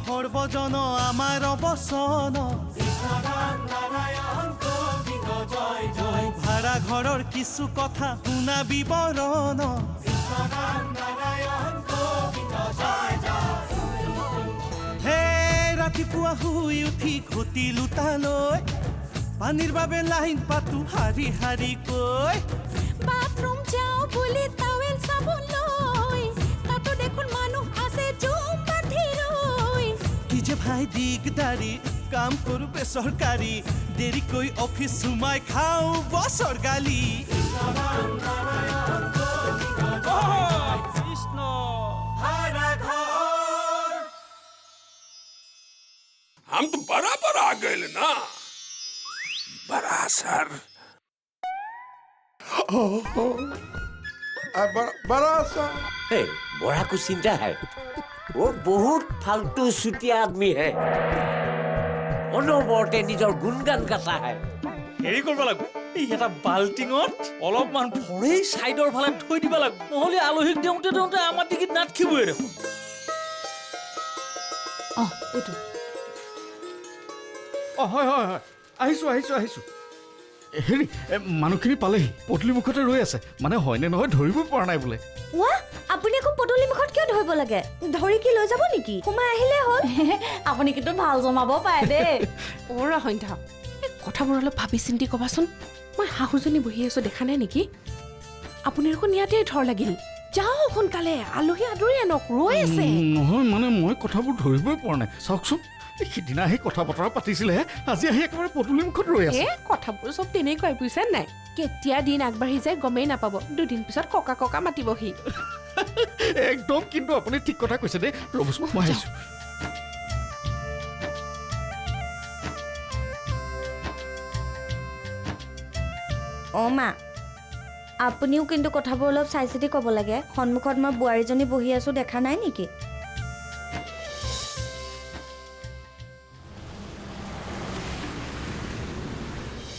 সৰ্বজন আমাৰ অবসন ভাড়া ঘৰৰ কিছু কথা শুনা বিৱৰণ হে ৰাতিপুৱা শুই উঠি ঘটিলো তালৈ পানীৰ বাবে লাইন পাতো হাৰি হাৰি কৈ বাথৰুম যাওঁ বুলি টাৱেল চাবলৈ তাতো দেখোন মানুহ আছে জুম বান্ধি ৰৈ কি যে ভাই দিগদাৰি কাম কৰো বেচৰকাৰী দেৰিকৈ অফিচ সোমাই খাওঁ বছৰ গালি কৃষ্ণ हम तो बराबर आ गए ना बड़ा सर बड़ा सा बड़ा कुछ चिंता है वो बहुत फालतू चुतिया आदमी है অনবৰতে নিজৰ গুণগান গাতা है হেৰি কৰিব লাগিব এই এটা বাল্টিঙত অলপমান ভৰেই সাইডৰ ফালে থৈ দিব লাগিব নহলে আলহীক দিওঁতে দিওঁতে আমাৰ টিকিট নাটকিবই দেখোন এইটো হয় হয় হয় আহিছোঁ হেৰি মানুহখিনি পালেহি পদূলি মুখতে ৰৈ আছে মানে হয়নে নহয় ধৰিব পৰা নাই বোলে ৱা আপুনি আকৌ পদূলি মুখত কিয় ধৰিব লাগে ধৰি কি লৈ যাব নেকি সোমাই আহিলে হ'ল আপুনি কিন্তু ভাল জমাব পাৰে দেই ওৰা সন্ধ্যা এই কথাবোৰ অলপ ভাবি চিন্তি ক'বাচোন মই শাহুজনী বহি আছো দেখা নাই নেকি আপুনি দেখোন ইয়াতে থৰ লাগিল যাও সোনকালে আলহী আদৰি আনক ৰৈ আছে নহয় মানে মই কথাবোৰ ধৰিবই পৰা নাই চাওকচোন সিদিনা আহি কথা বতৰা পাতিছিলেহে আজি আহি একেবাৰে পদূলি মুখত ৰৈ আছে কথাবোৰ চব তেনেকুৱাই বুজিছে নাই কেতিয়া দিন আগবাঢ়ি যায় গমেই নাপাব দুদিন পিছত ককা ককা মাতিবহি একদম কিন্তু আপুনি ঠিক কথা কৈছে দেই ৰবচোন মই আহিছোঁ মা আপুনিও কিন্তু কথাবোৰ অলপ চাই চিতি ক'ব লাগে সন্মুখত মই বোৱাৰীজনী বহি আছো দেখা নাই নেকি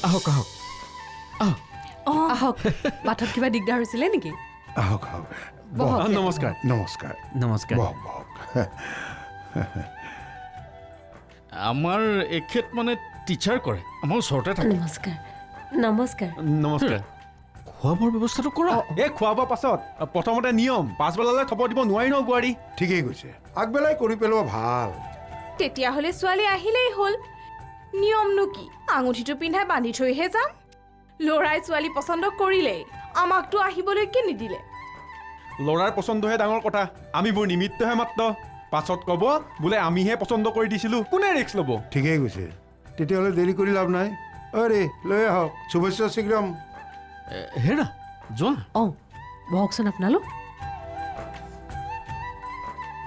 আহক আহক বাটত কিবা দিগদাৰ হৈছিলে নেকি আহক আহক নমস্কাৰ নমস্কাৰ নমস্কাৰ বহক বহক আমাৰ এখেত মানে টিচাৰ কৰে আমাৰ ওচৰতে থাকে নমস্কাৰ নমস্কাৰ নমস্কাৰ খোৱা বোৱাৰ ব্যৱস্থাটো কৰা এই খোৱা বোৱাৰ পাছত প্ৰথমতে নিয়ম পাছবেলালৈ থব দিব নোৱাৰি ন বোৱাৰী ঠিকেই কৈছে আগবেলাই কৰি পেলোৱা ভাল তেতিয়াহ'লে ছোৱালী আহিলেই হ'ল নিয়মনো কি আঙুঠিটো পিন্ধাই বান্ধি থৈহে যাম ল'ৰাই ছোৱালী পচন্দ কৰিলেই আমাকতো আহিবলৈকে নিদিলে ল'ৰাৰ পচন্দহে ডাঙৰ কথা আমি বোৰ নিমিত্তহে মাত্ৰ পাছত ক'ব বোলে আমিহে পচন্দ কৰি দিছিলো কোনে ৰিক্স ল'ব ঠিকেই কৈছে তেতিয়াহ'লে দেৰি কৰি লাভ নাই অৰে লৈ আহক শুভেচ্ছা শীঘ্ৰম হেৰা যোৱা বহকচোন আপোনালোক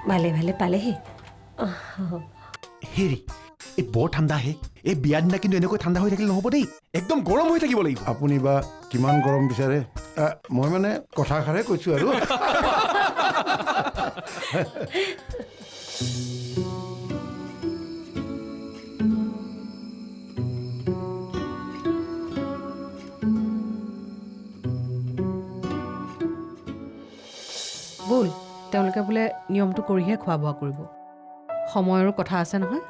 ভালে ভালে পালেহি হেৰি এই বৰ ঠাণ্ডা হে এই বিয়া দিনা কিন্তু এনেকৈ ঠাণ্ডা হৈ থাকিলে নহ'ব দেই একদম গৰম হৈ থাকিব লাগিব আপুনি বা কিমান গৰম বিচাৰে মই মানে কথাষাৰে কৈছোঁ আৰু ব'ল তেওঁলোকে বোলে নিয়মটো কৰিহে খোৱা বোৱা কৰিব সময়ৰো কথা আছে নহয়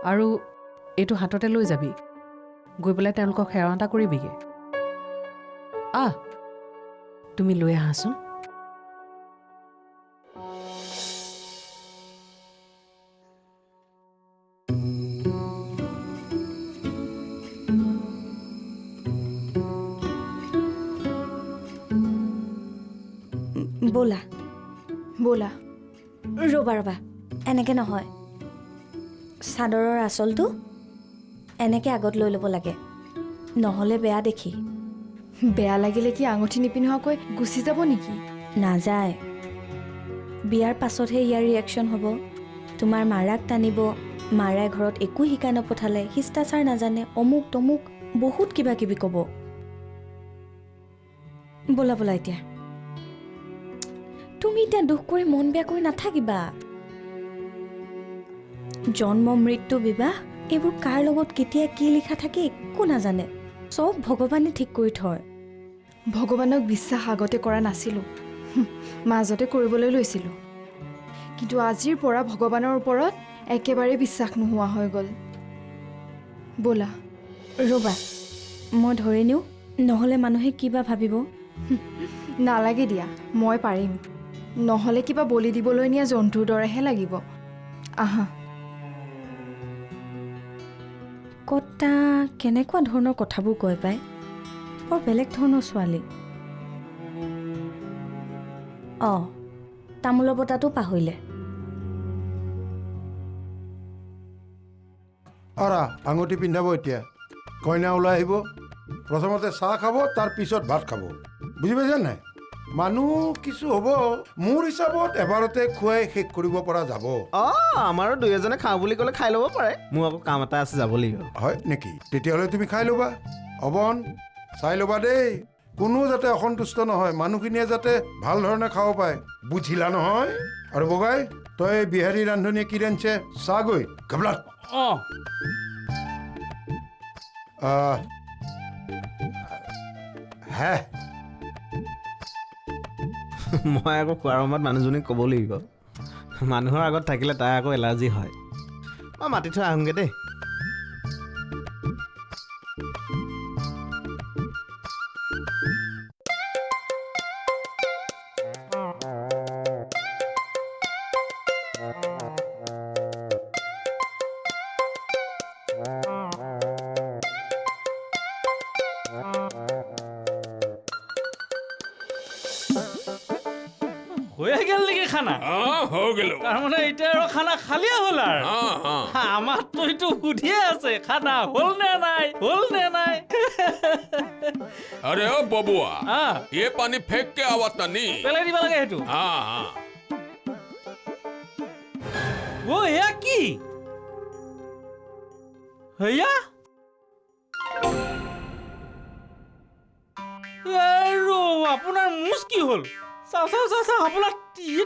আৰু এইটো হাততে লৈ যাবি গৈ পেলাই তেওঁলোকক সেৱা এটা কৰিবিগে তুমি লৈ আহাচোন ব'লা ব'লা ৰ'বা এনেকে নহয় চাদৰৰ আঁচলটো এনেকে আগত লৈ ল'ব লাগে নহ'লে বেয়া দেখি বেয়া লাগিলে কি আঙুঠি নিপিন্ধোৱাকৈ গুচি যাব নেকি নাযায় বিয়াৰ পাছতহে ইয়াৰ ৰিয়েকশ্যন হ'ব তোমাৰ মাৰাক টানিব মাৰাই ঘৰত একো শিকাই নপঠালে শিষ্টাচাৰ নাজানে অমুক তমুক বহুত কিবা কিবি ক'ব ব'লা এতিয়া তুমি এতিয়া দুখ কৰি মন বেয়া কৰি নাথাকিবা জন্ম মৃত্যু বিবাহ এইবোৰ কাৰ লগত কেতিয়া কি লিখা থাকে একো নাজানে চব ভগৱানে ঠিক কৰি থয় ভগৱানক বিশ্বাস আগতে কৰা নাছিলোঁ মাজতে কৰিবলৈ লৈছিলোঁ কিন্তু আজিৰ পৰা ভগৱানৰ ওপৰত একেবাৰে বিশ্বাস নোহোৱা হৈ গ'ল ব'লা ৰ'বা মই ধৰি নিওঁ নহ'লে মানুহে কিবা ভাবিব নালাগে দিয়া মই পাৰিম নহ'লে কিবা বলি দিবলৈ নিয়া জন্তুৰ দৰেহে লাগিব আহা কটা কেনেকুৱা ধৰণৰ কথাবোৰ কৈ পায় বৰ বেলেগ ধৰণৰ ছোৱালী অঁ তামোলৰ বটাটো পাহৰিলে আৰা আঙুঠি পিন্ধাব এতিয়া কইনা ওলাই আহিব প্ৰথমতে চাহ খাব তাৰ পিছত ভাত খাব বুজি পাইছে নাই মানুহ কিছু হ'ব মোৰ হিচাপত এবাৰতে খুৱাই শেষ কৰিব পৰা যাব আমাৰো দুই এজনে খাওঁ বুলি ক'লে খাই ল'ব পাৰে মোৰ আকৌ কাম এটা আছে যাব লাগিব হয় নেকি তেতিয়াহ'লে তুমি খাই ল'বা অৱন চাই ল'বা দেই কোনো যাতে অসন্তুষ্ট নহয় মানুহখিনিয়ে যাতে ভাল ধৰণে খাব পায় বুজিলা নহয় আৰু বগাই তই বিহাৰী ৰান্ধনীয়ে কি ৰান্ধছে চাহ গৈ গাবলাত অঁ হে মই আকৌ খোৱাৰ সময়ত মানুহজনীক ক'ব লাগিব মানুহৰ আগত থাকিলে তাই আকৌ এলাৰ্জি হয় মই মাতি থৈ আহোঁগৈ দেই হৈয়ে গেল নেকি খানা হৈ গেল তাৰমানে এতিয়া আৰু খানা খালিয়ে হ'ল আৰু আমাৰতো এইটো সুধিয়ে আছে খানা হ'ল নে নাই अरे ओ बबुआ हाँ। ये पानी फेंक के आवत नहीं পেলাই দিব লাগে সেইটো हाँ हाँ ও এয়া কি হেয়া আৰু আপোনাৰ মুছ কি হ'ল চাও আপোনাৰ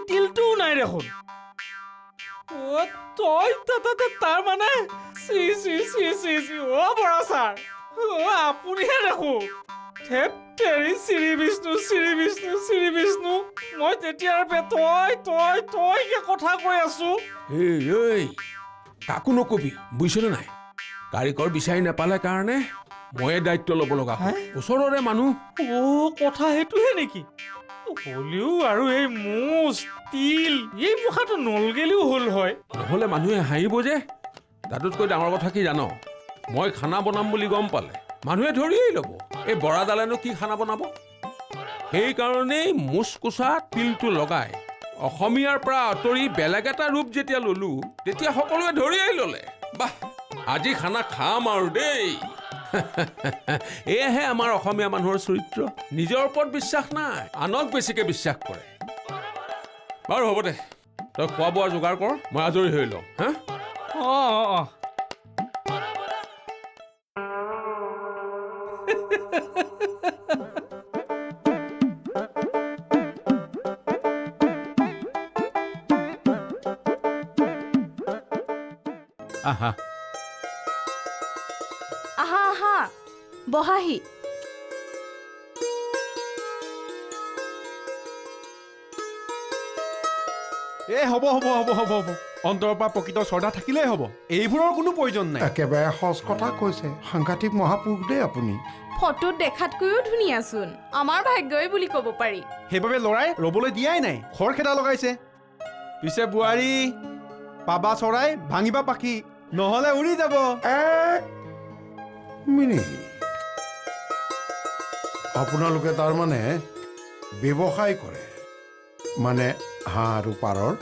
তিলটোও নাই দেখোন ও তই তাৰ মানে চি ও বৰা ছাৰ ও আপুনিহে দেখো থেপ তেৰি শ্ৰী বিষ্ণু মই তেতিয়াৰ পৰা তই কি কথা কৈ আছো এই কাকো নকবি বুজিছনে নাই কাৰিকৰ বিচাৰি নাপালে কাৰণে ময়ে দায়িত্ব ল'ব লগা হয় ওচৰৰে মানুহ ও কথা সেইটোহে নেকি হলিও আৰু এই মুছ তিল এই মুখাটো নলগেলিও হ'ল হয় নহ'লে মানুহে হাঁহিব যে তাতোতকৈ ডাঙৰ কথা কি জানো মই খানা বনাম বুলি গম পালে মানুহে ধৰিয়েই ল'ব এই বৰাডালেনো কি খানা বনাব সেইকাৰণেই মুচকোচা তিলটো লগাই অসমীয়াৰ পৰা আঁতৰি বেলেগ এটা ৰূপ যেতিয়া ল'লো তেতিয়া সকলোৱে ধৰিয়েই ল'লে বাহ আজি খানা খাম আৰু দেই এয়াহে আমাৰ অসমীয়া মানুহৰ চৰিত্ৰ নিজৰ ওপৰত বিশ্বাস নাই আনক বেছিকৈ বিশ্বাস কৰে বাৰু হ'ব দে তই খোৱা বোৱা যোগাৰ কৰ মই আজৰি হৈ লওঁ হা অঁ আহা আহা বহাহি হ'ব অন্তৰৰ পৰা প্ৰকৃত শ্ৰদ্ধা থাকিলেই হ'ব এইবোৰৰ কোনো প্ৰয়োজন নাই একেবাৰে সঁচ কথা কৈছে সাংঘাতিক মহাপুৰুষ দেই আপুনি ফটোত দেখাতকৈও ধুনীয়াচোন আমাৰ ভাগ্যই বুলি ক'ব পাৰি সেইবাবে ল'ৰাই ৰ'বলৈ দিয়াই নাই খৰখেদা লগাইছে পিছে বোৱাৰী পাবা চৰাই ভাঙিবা পাখি নহ'লে উৰি যাব মিনিট আপোনালোকে তাৰমানে ব্যৱসায় কৰে মানে হাঁহ আৰু পাৰৰ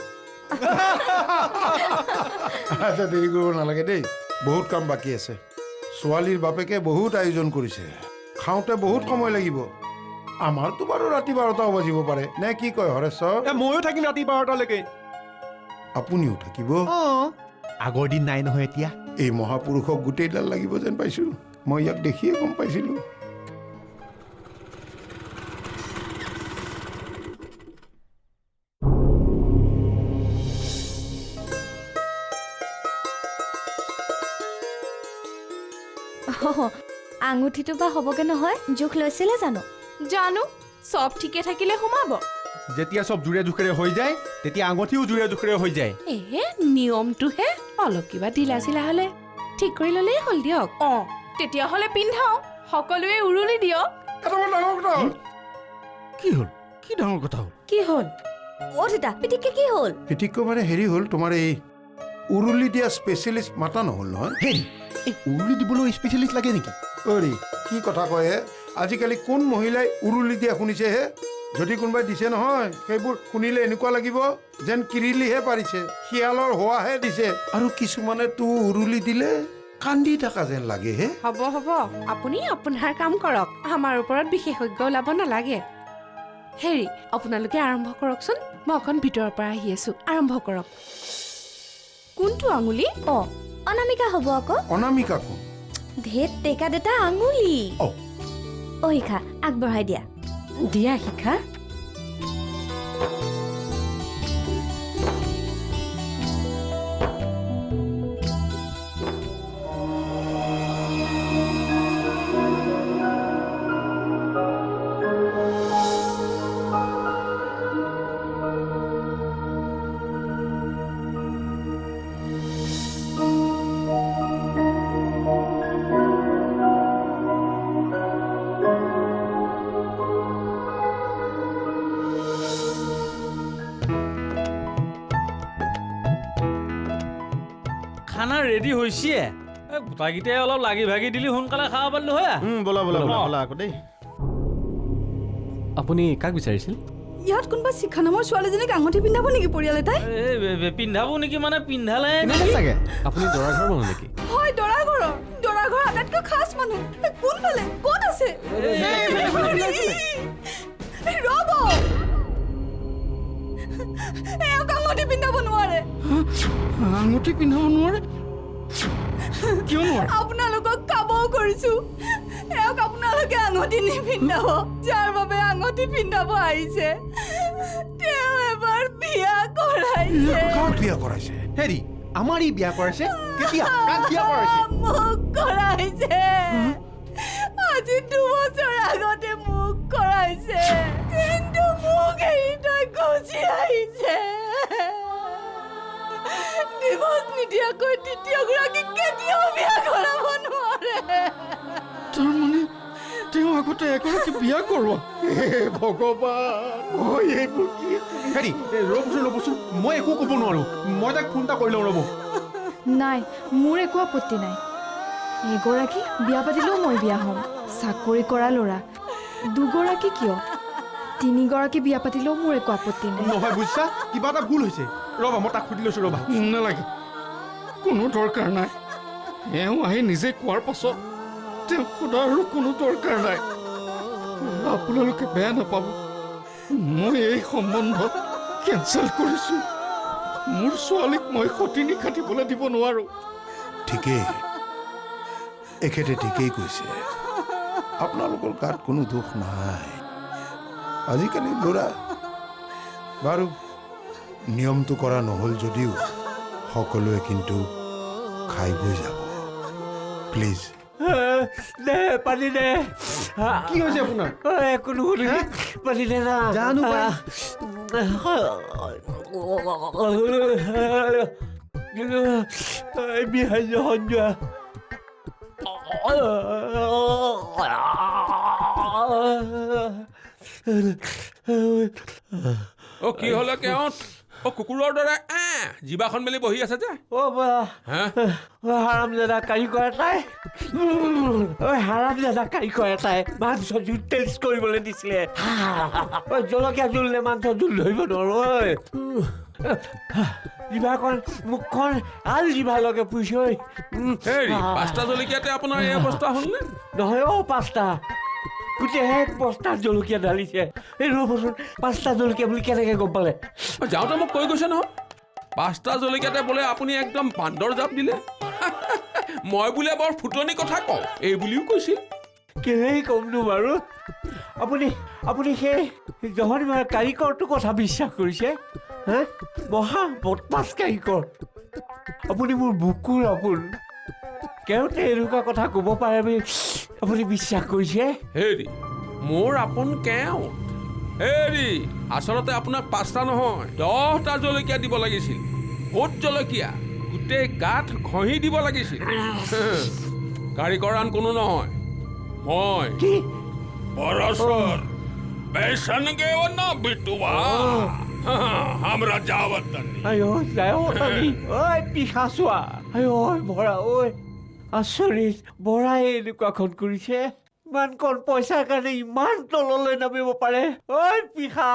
আচ্ছা দেৰি কৰিব নালাগে দেই বহুত কাম বাকী আছে ছোৱালীৰ বাপেকে বহুত আয়োজন কৰিছে খাওঁতে বহুত সময় লাগিব আমাৰতো বাৰু ৰাতি 12টাও বাজিব পাৰে নে কি কয় হৰেশ্বৰ ময়ো থাকিম ৰাতি 12টালৈকে আপুনিও থাকিব আগৰ দিন নাই নহয় এতিয়া এই মহাপুৰুষক গোটেইডাল লাগিব যেন পাইছোঁ মই ইয়াক দেখিয়ে গম পাইছিলোঁ আঙুঠিটো বা হ'বগে নহয় জোখ লৈছিলে জানো জানো চব ঠিকে থাকিলে সোমাব যেতিয়া চব জোৰে জোখেৰে হৈ যায় তেতিয়া আঙঠিও জোৰে জোখেৰে হৈ যায় এহে নিয়মটোহে অলপ কিবা ঢিলা চিলা হ'লে ঠিক কৰি ল'লেই হ'ল দিয়ক তেতিয়াহ'লে পিন্ধাও সকলোৱে উৰুলি দিয়ক এটা বৰ ডাঙৰ কথা হ'ল। কি হ'ল কি ডাঙৰ কথা হ'ল কি হ'ল অ' তিতা পিটিককে কি হ'ল পিটিককৈ মানে হেৰি হ'ল তোমাৰ এই উৰুলি দিয়া স্পেচিয়েলিষ্ট মাতা নহ'ল নহয় হেৰি এই উৰুলি দিবলৈ স্পেচিয়েলিষ্ট লাগে নেকি অৰি কি কথা কয় হে আজিকালি কোন মহিলাই উৰুলি দিয়া শুনিছে হে যদি কোনোবাই দিছে নহয় সেইবোৰ শুনিলে এনেকুৱা লাগিব যেন কিৰিলিহে পাৰিছে শিয়ালৰ হোৱাহে দিছে আৰু কিছুমানে তো উৰুলি দিলে কান্দি থকা যেন লাগে হে হ'ব হ'ব আপুনি আপোনাৰ কাম কৰক আমাৰ ওপৰত বিশেষজ্ঞ ওলাব নালাগে হেৰি আপোনালোকে আৰম্ভ কৰকচোন মই অকণ ভিতৰৰ পৰা আহি আছো আৰম্ভ কৰক কোনটো আঙুলি অনামিকা হ'ব আকৌ অনামিকা কোন ধেত টেকা দেতা আঙুলি অ শিখা আগবঢ়াই দিয়া দিয়া শিখা খানা ৰেডি হৈছে গোটাকেইটাই অলপ লাগি ভাগি দিলি সোনকালে খাব পাৰিলো হয় বলা বলা বলা বলা আকৌ দেই আপুনি কাক বিচাৰিছিল ইয়াত কোনোবা শিখা নামৰ ছোৱালীজনীক আঙুঠি পিন্ধাব নেকি পৰিয়াল এটাই পিন্ধাব নেকি মানে পিন্ধালে চাগে আপুনি দৰা ঘৰ মানুহ নেকি হয় দৰা ঘৰ আটাইতকৈ খাছ মানুহ কোনফালে ক'ত আছে ৰ'ব এওঁক আঙুঠি পিন্ধাব নোৱাৰে আঙুঠি পিন্ধাব নোৱাৰে কিয় নোৱাৰে আপোনালোকক কাবও কৰিছো এওঁক আপোনালোকে আঙুঠি নিপিন্ধাব যাৰ বাবে আঙুঠি পিন্ধাব আহিছে তেওঁ এবাৰ বিয়া কৰাইছে কাক বিয়া কৰাইছে হেৰি আমাৰ ই বিয়া কৰাইছে কেতিয়া কাক বিয়া কৰাইছে মোক কৰাইছে আজি 2 বছৰ আগতে মোক কৰাইছে কিন্তু মোক এৰি তই গুচি আহিছে ডিভোৰ্চ নিদিয়াকৈ দ্বিতীয়গৰাকীক কেতিয়াও বিয়া কৰাব নোৱাৰে তাৰমানে তেওঁ আগতে এগৰাকী বিয়া কৰোৱা ভগৱান মই এইবোৰ কি হেৰি ৰ'বচোন মই একো ক'ব নোৱাৰো মই তাক ফোন এটা কৰি লওঁ ৰ'ব নাই মোৰ একো আপত্তি নাই এগৰাকী বিয়া পাতিলেও মই বিয়া হ'ম চাকৰি কৰা ল'ৰা দুগৰাকী কিয় 3গৰাকী বিয়া পাতিলেও মোৰ একো আপত্তি নাই নহয় বুজিছা কিবা এটা ভুল হৈছে ৰ'বা মই তাক সুধি লৈছোঁ ৰ'বা নালাগে কোনো দৰকাৰ নাই এওঁ আহি নিজে কোৱাৰ পাছত তেওঁ সোধাৰো কোনো দৰকাৰ নাই আপোনালোকে বেয়া নাপাব মই এই সম্বন্ধ কেঞ্চেল কৰিছোঁ মোৰ ছোৱালীক মই সতিনী খাটিবলৈ দিব নোৱাৰো ঠিকেই এখেতে ঠিকেই কৈছে আপোনালোকৰ গাত কোনো দোষ নাই আজিকালি ল'ৰা বাৰু নিয়মটো কৰা নহ'ল যদিও সকলোৱে কিন্তু খাই বৈ যাব প্লিজ দে পানী দে কি হৈছে আপোনাৰ একো নুশুনি পানী দে না জানো বিহাই যোৱা কি হ'লে কেওঁত কুকুৰৰ দৰে জিভাখন মেলি বহি আছে যে হাৰামজাদা কাৰিকৰ এটাই হাৰামজাদা কাৰিকৰ এটাই মাংস জোল টেষ্ট কৰিবলৈ দিছিলে জলকীয়া জোল নে মাংস জোল ধৰিব নোৱাৰো জিভাখন মুখখন আৰু জিভালৈকে পুৰিছে হেৰি 5টা জলকীয়াতে আপোনাৰ এই অৱস্থা হ'লনে নহয় পাঁচটা গোটেই বস্তাত জলকীয়া ঢালিছে এই ৰ'বচোন 5টা জলকীয়া বুলি কেনেকৈ গম পালে যাওঁতে মোক কৈ গৈছে নহয় 5টা জলকীয়াতে বোলে আপুনি একদম বান্দৰ জাপ দিলে মই বোলে বৰ ফুটনি কথা কওঁ এই বুলিও কৈছিল কেলেই ক'মনো বাৰু আপুনি সেই জহনী মানে কাৰিকৰটোৰ কথা বিশ্বাস কৰিছে হা মহা বদমাছ কাৰিকৰ আপুনি মোৰ বুকুৰ আপোন কেওঁতে এনেকুৱা কথা ক'ব পাৰে বুলি আপুনি বিশ্বাস কৰিছে? হেৰি মোৰ আপোন কেওঁ হেৰি আচলতে আপোনাক 5টা নহয় 10টা জলকীয়া দিব লাগিছিল। ভোট জলকীয়া গোটেই গাঁত ঘঁহি দিব লাগিছিল। কাৰিকৰ আন কোনো নহয়, মই কি পৰশৰ বেচনগে না বিটুৱা আমৰা যাওয়াত নাই। আয়ো যাওঁত আমি ঐ পিঠা চোৱা আয়ো বৰা ঐ আচৰিত বৰাই এনেকুৱাখন কৰিছে। ইমান কম পইচাৰ কাৰণে ইমান তললৈ নামিব পাৰে। ঐ পিঠা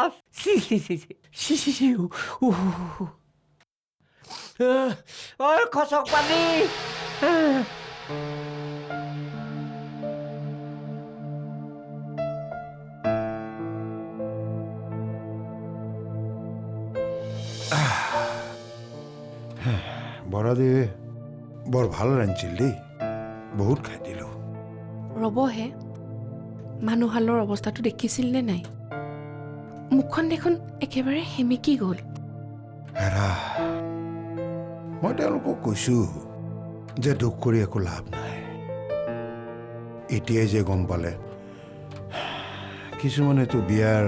ঐ খচক পানী বৰাদে বৰ ভাল ৰান্ধিছিল দেই, বহুত খাই দিলোঁ। ৰ'বহে, মানুহহালৰ অৱস্থাটো দেখিছিল নে নাই? মুখখন দেখোন একেবাৰে সেমেকি গ'ল। হেৰা, মই তেওঁলোকক কৈছোঁ যে দুখ কৰি একো লাভ নাই। এতিয়াই যে গম পালে কিছুমানেতো বিয়াৰ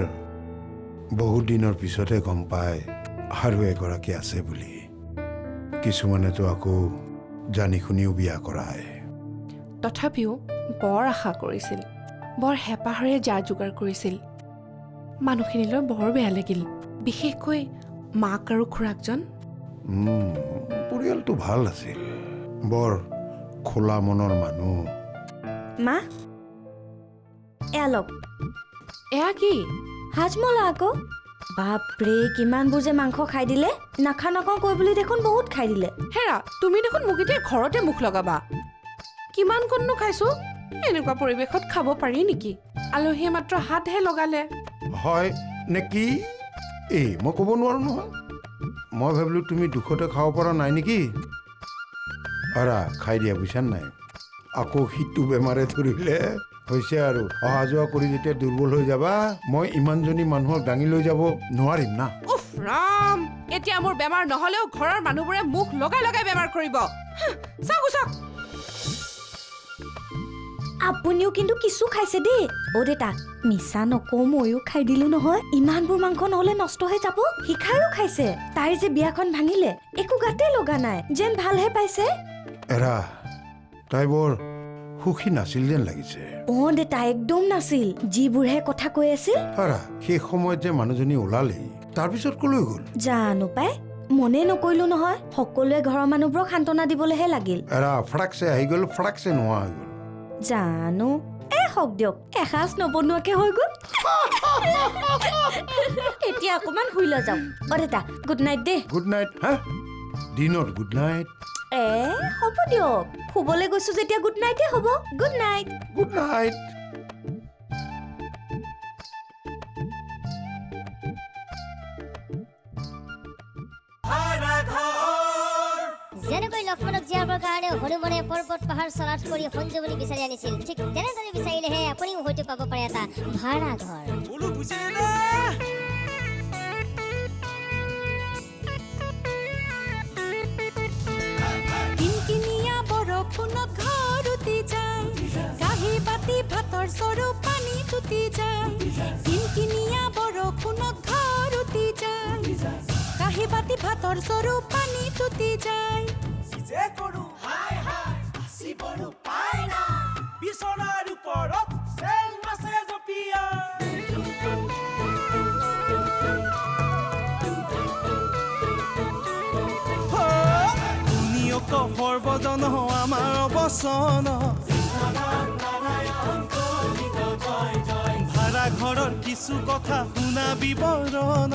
বহুত দিনৰ পিছতহে গম পায় আৰু এগৰাকী আছে বুলি। কিছুমানেতো আকৌ জানি শুনিও বিয়া কৰায়। তথাপিও বৰ আশা কৰিছিল, বৰ হেঁপাহেৰে যা যোগাৰ কৰিছিল। মানুহখিনিলৈ বৰ বেয়া লাগিল, বিশেষকৈ মাক আৰু খুৰাকজন। পৰিয়ালটো ভাল আছিল, বৰ খোলা মনৰ মানুহ। মা এয়া লওক। এয়া কি? হাজমলা আকৌ। বাপৰে কিমানবোৰ যে মাংস খাই দিলে। নাখাওঁ নাখাওঁ কৈ বুলি দেখোন বহুত খাই দিলে। হেৰা, তুমি দেখোন মোক এতিয়া ঘৰতে মুখ লগাবা। কিমান কণনো খাইছো? এনেকুৱা পৰিৱেশত খাব পাৰি নেকি? আলহীয়ে মাত্ৰ হাতহে লগালে। হয় নেকি? এই মই ক'ব নোৱাৰো নহয়। মই ভাবিলোঁ তুমি দুখতে খাব পৰা নাই নেকি? আৰা খাই দিয়া বুজিছা নাই? আকৌ সিটো বেমাৰে ধৰিলে হৈছে আৰু। অহা যোৱা কৰি যেতিয়া দুৰ্বল হৈ যাবা, মই ইমানজনী মানুহক দাঙি লৈ যাব নোৱাৰিম না। উফ ৰাম, এতিয়া মোৰ বেমাৰ নহলেও ঘৰৰ মানুহবোৰে মুখ লগাই লগাই বেমাৰ কৰিব। চাওক চাওক, আপুনিও কিন্তু কিছু খাইছে দেই। অ' দেতা মিছা নকওঁ, ময়ো খাই দিলো নহয়। ইমানবোৰ মাংস নহলে নষ্ট হৈ যাব। শিখায়ো খাইছে। তাইৰ যে বিয়াখন ভাঙিলে একো গাতে লগা নাই, যেন ভালহে পাইছে। এৰা, তাই বৰ সুখী নাছিল যেন লাগিছে। অ' দেতা একদম নাছিল। যিবোৰহে কথা কৈ আছিল। আৰা সেই সময়ত যে মানুহজনী ওলালেই, তাৰপিছত কলৈ গ'ল জানো পাই, মনে নকৰিলো নহয়। সকলোৱে ঘৰৰ মানুহবোৰক সান্তনা দিবলৈহে লাগিল। এৰা ফটাকছে আহি গ'ল, ফটাকছে নোহোৱা হৈ গ'ল। জানো হওক দিয়ক, এসাঁজ নবনোৱাকে হৈ গ'ল। এতিয়া অকমান শুই লৈ যাওঁ। অ' দেতা গুড নাইট দেই। Good night. হা দিনত গুড নাইট? হ'ব দিয়ক, শুবলৈ গৈছো যেতিয়া গুড নাইটে হ'ব। Good night. Good night. যেনেকৈ লক্ষ্মণক জীয়াবৰ কাৰণে হনুমানে পৰ্বত পাহাৰ চলাট কৰি সঞ্জীৱনী বিচাৰি আনিছিল, ঠিক তেনেদৰে বিচাৰিলেহে আপুনিও হয়তো পাব পাৰে এটা ভাড়া ঘৰ। কিনকিনিয়া বৰষুণত ঘৰ উটি যায়, কাঁহী বাতি ভাতৰ চৰু পানী টুটি যায়। কিনকিনিয়া বৰষুণত ঘৰ উটি যায়, কাঁহী বাতি ভাতৰ চৰু পানী টুটি যায়। বিছনাৰ ওপৰত চেল মাছে জপিয়া। শুনিয়ক সৰ্বজন আমাৰ অৱচন, ভাড়া ঘৰৰ কিছু কথা শুনা বিৱৰণ।